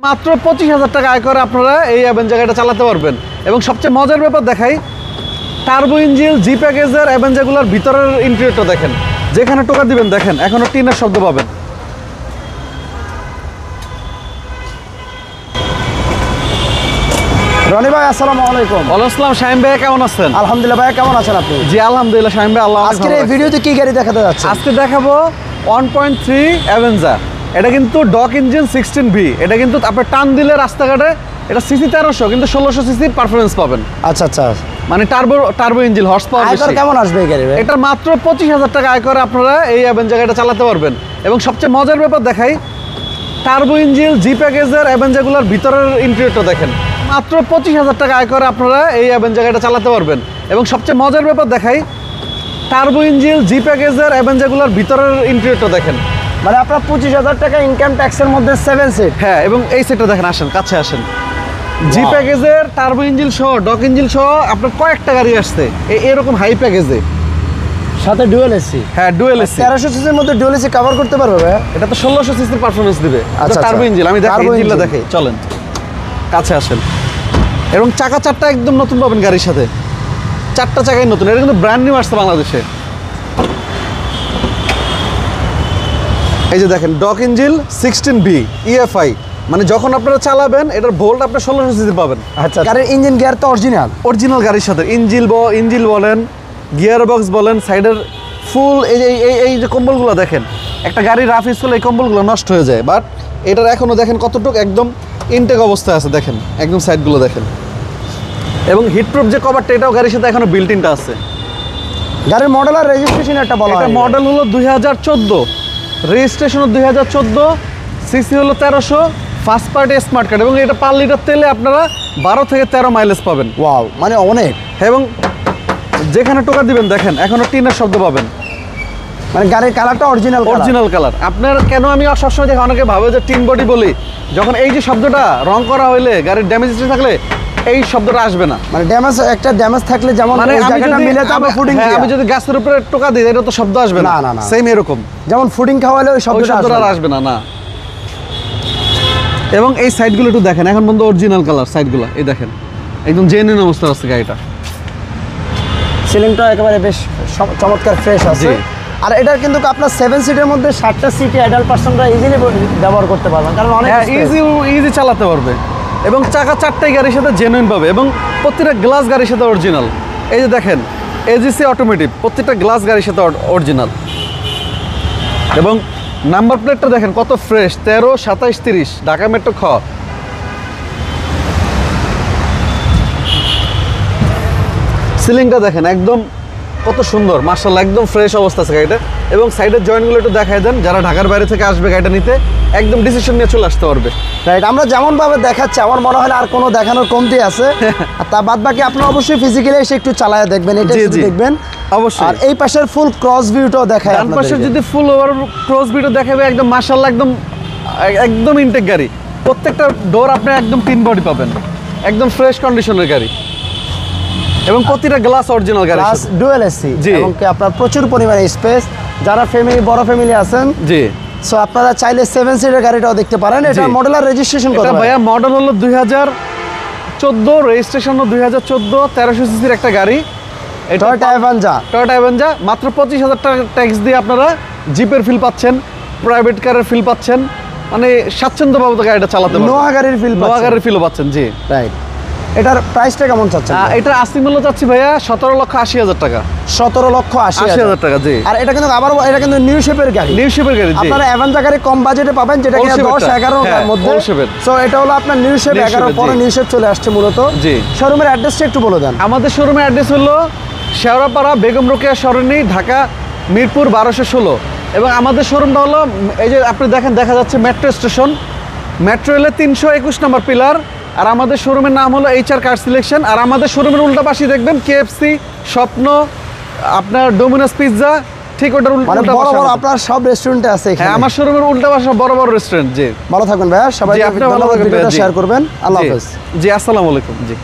মাত্র 25,000 টাকা আয় করে আপনারা এই অ্যাভেঞ্জার গাড়িটা চালাতে পারবেন। এবং সবচেয়ে মজার ব্যাপার দেখাই, টার্বো ইঞ্জিন জি প্যাকেজের অ্যাভেঞ্জারগুলোর ভিতরের ইন্টেরিয়রটা দেখেন, যেখানে টোকা দিবেন দেখেন এখনো টিনের শব্দ পাবেন। রনি ভাই আসসালামু আলাইকুম। ওয়ালাইকুম আসসালাম। শাহিম ভাই কেমন আছেন? আলহামদুলিল্লাহ ভাই, কেমন আছেন আপনি? জি আলহামদুলিল্লাহ শাহিম ভাই, আল্লাহ আজকের এই ভিডিওতে কি গাড়ি দেখাতে যাচ্ছে? আজকে দেখাবো 1.3 অ্যাভেঞ্জার। এটা কিন্তু ডক ইঞ্জিন 16V। এটা কিন্তু আপনার টান দিলে রাস্তাঘাটে এটা সিসি 1300 কিন্তু 1600 সিসি পারফরমেন্স পাবেন। আচ্ছা আচ্ছা, মানে টার্বো ইঞ্জিন, হর্স পাওয়ার বেশি। কেমন আসবে এই গাড়ি ভাই? এটা মাত্র 25,000 টাকা আয় করে আপনারা এই অ্যাভেঞ্জার গাড়িটা চালাতে পারবেন। এবং সবচেয়ে মজার ব্যাপার দেখাই, টার্বো ইঞ্জিন জি প্যাকেজের অ্যাভেঞ্জারগুলোর ভিতরের ইন্টেরিয়রটা দেখেন, মাত্র 25,000 টাকা আয় করে আপনারা এই অ্যাভেঞ্জার গাড়িটা চালাতে পারবেন। এবং সবচেয়ে মজার ব্যাপার দেখাই, টার্বো ইঞ্জিন জি প্যাকেজের অ্যাভেঞ্জারগুলোর ভিতরের ইন্টেরিয়রটা দেখেন। মানে আপনার 25,000 টাকা ইনকাম ট্যাক্সের মধ্যে 7 সিট। হ্যাঁ, এবং এই সেটটা দেখেন, আসেন কাছে আসেন। জি প্যাকেজের টার্বো ইঞ্জিন সহ, ডক ইঞ্জিন সহ আপনার কয়েকটা গাড়ি আসছে এরকম হাই প্যাকেজে, সাথে ডুয়েল এসি। হ্যাঁ ডুয়েল এসি। 1300 সিসির মধ্যে ডুয়েল এসি কভার করতে পারবে ভাই? এটা তো 1600 সিসির পারফরমেন্স দিবে। আচ্ছা, টার্বো ইঞ্জিন, আমি দেখাই, টার্বো ইঞ্জিনটা ইঞ্জিন। দেখাই, চলেন কাছে আসেন। এবং চাকা চারটা একদম নতুন পাবেন গাড়ির সাথে, চারটা চাকাই নতুন। এটা কিন্তু ব্র্যান্ড নিউ আসছে বাংলাদেশে। এই যে দেখেন, ডক ইঞ্জিন 16V EFI, মানে যখন আপনারা চালাবেন এটার ভোল্ট আপনার 1600 সিসি পাবেন। আচ্ছা, গাড়ির ইঞ্জিন গিয়ার তো অরিজিনাল গাড়ির সাথে ইঞ্জিল বলেন, গিয়ার বক্স বলেন, সাইডের ফুল এই যে কম্বলগুলো দেখেন, একটা গাড়ি রাফ ইউজ করলে এই কম্বলগুলো নষ্ট হয়ে যায়, বাট এটার এখনও দেখেন কতটুকু একদম ইনটেক অবস্থায় আছে, দেখেন একদম সাইডগুলো দেখেন। এবং হিটপ্রুফ যে কভারটা, এটাও গাড়ির সাথে এখনো বিল্ট ইনটা আছে। গাড়ির মডেল আর রেজিস্ট্রেশন একটা বলা হয়। এটা মডেল হলো 2014, রেজিস্ট্রেশন 2014, সিসি হলো 1300, ফার্স্ট পার্টি স্মার্ট কার্ড। এবং এটা পার লিটার তেলে আপনারা 12 থেকে 13 মাইলেজ পাবেন। ওয়াও, মানে অনেক। এবং যেখানে টোকা দিবেন দেখেন এখনো টিনের শব্দ পাবেন। মানে গাড়ির কালারটা অরিজিনাল কালার। আপনার কেন আমি সবসময় দেখি অনেকে ভাবে যে টিন বডি বলি, যখন এই যে শব্দটা রং করা হইলে গাড়ির ড্যামেজ থাকলে এই শব্দটা আসবে না। মানে ড্যামেজ থাকলে যেমন মানে ওই জায়গাটা মিলে তো আমরা ফুডিং দিই। আমি যদি গাছের উপরে টোকা দিই এটা তো শব্দ আসবে না। না। সেম এরকম, যেমন ফুডিং খাওয়ালে ওই শব্দটা আর আসবে না। এবং এই সাইডগুলো একটু দেখেন, এখন বন্ধু অরিজিনাল কালার সাইডগুলো, এই দেখেন একদম জেনুইন অবস্থা আছে গাড়িটা। সিলিংটা একেবারে বেশ চমৎকার ফ্রেশ আছে। আর এটার কিন্তু আপনার 7 সিটের মধ্যে 7টা সিটে অ্যাডাল্ট পারসনরা ইজিলি ব্যবহার করতে পারবেন, কারণ অনেক ইজি চালাতে পারবে। এবং চাকা চারটাই গাড়ির সাথে জেনুইন পাবে, এবং প্রত্যেকটা গ্লাস গাড়ির সাথে অরিজিনাল। এই যে দেখেন এজিসি অটোমেটিক, প্রত্যেকটা গ্লাস গাড়ির সাথে অরিজিনাল। এবং নাম্বার প্লেটটা দেখেন কত ফ্রেশ, 13, 27, 30, ঢাকা মেট্রো খ। সিলিংটা দেখেন একদম কত সুন্দর, মাশাআল্লাহ একদম ফ্রেশ অবস্থা আছে গাড়িটা। এবং সাইডের জয়েন্টগুলো একটু দেখাই দেন, যারা ঢাকার বাইরে থেকে আসবে গাড়িটা নিতে একদম ডিসিশন নিয়ে চলে আসতে পারবে। রাইট, আমরা যেমনভাবে দেখাচ্ছি আমার মনে হয় আর কোনো দেখানোর কমতি আছে। আর তা বাদ বাকি আপনারা অবশ্যই ফিজিক্যালি এসে একটু চালায় দেখবেন, এটা দেখবেন অবশ্যই। আর এই পাশের ফুল ক্রস ভিউটাও দেখায় ডান পাশে যদি ফুল ওভার ক্রস ভিউটা দেখাবে একদম মাশাআল্লাহ একদম ইনটেক গাড়ি। প্রত্যেকটা ডোর আপনি একদম টিন বডি পাবেন, একদম ফ্রেশ কন্ডিশনের গাড়ি। এবং প্রতিটা গ্লাস অরিজিনাল গাড়ি, গ্লাস ডুয়েল এসি, এবং কি আপনার প্রচুর পরিমাণে স্পেস। যারা বড় ফ্যামিলি আছেন, জি, সো আপনারা চাইলে 7 সিটের গাড়িটাও দেখতে পারেন। এটা মডেল আর রেজিস্ট্রেশন কত ভাইয়া? মডেল হলো 2014, রেজিস্ট্রেশন হলো 2014, 1300 সিসির একটা গাড়ি। Toyota Avanza. মাত্র 25,000 টাকা ট্যাক্স দিয়ে আপনারা জিপের ফিল পাচ্ছেন, প্রাইভেট কারের ফিল পাচ্ছেন, মানে স্বাচ্ছন্দ্যভাবে গাড়িটা চালাতে পারবেন। নোয়া গাড়ির ফিলও পাচ্ছেন। জি রাইট। এটার প্রাইসটা কেমন চাচ্ছেন? এটা আস্তিক মূল্য চাচ্ছি ভাইয়া 17,80,000 টাকা। 17,80,000 টাকা, জি। আর এটা কিন্তু এটা কিন্তু নিউ শেপের গাড়ি, আপনারা অ্যাভেঞ্জার গাড়ি কম বাজেটে পাবেন, যেটা কিনা 10-11 এর মধ্যে। সো এটা হলো আপনার নিউ শেপ, 11 পরে নিউ শেপ চলে আসছে মূলত। জি। শোরুমের অ্যাড্রেসটা একটু বলে দেন। আমাদের শোরুমের অ্যাড্রেস হলো শেওড়াপাড়া বেগম রোকেয়া সরণি, ঢাকা মিরপুর 1216। এবং আমাদের শোরুমটা হলো এই যে আপনি দেখেন, দেখা যাচ্ছে মেট্রো স্টেশন, মেট্রো রেলের 321 নম্বর পিলার। আর আমাদের শোরুমের নাম হলো HR কার সিলেকশন। আর আমাদের শোরুমের উল্টা পাশে দেখবেন KFC, স্বপ্ন, আপনার ডোমিনোস পিৎজা, ঠিক ওটার উল্টা পাশে আপনার সব রেস্টুরেন্টে আছে এখানে। হ্যাঁ, আমার শোরুমের উল্টা পাশে বড় রেস্টুরেন্ট। জি, ভালো থাকবেন ভাইয়া, সবাই ভিডিওটা শেয়ার করবেন। আল্লাহ হাফেজ। জি, আসসালামু আলাইকুম। জি।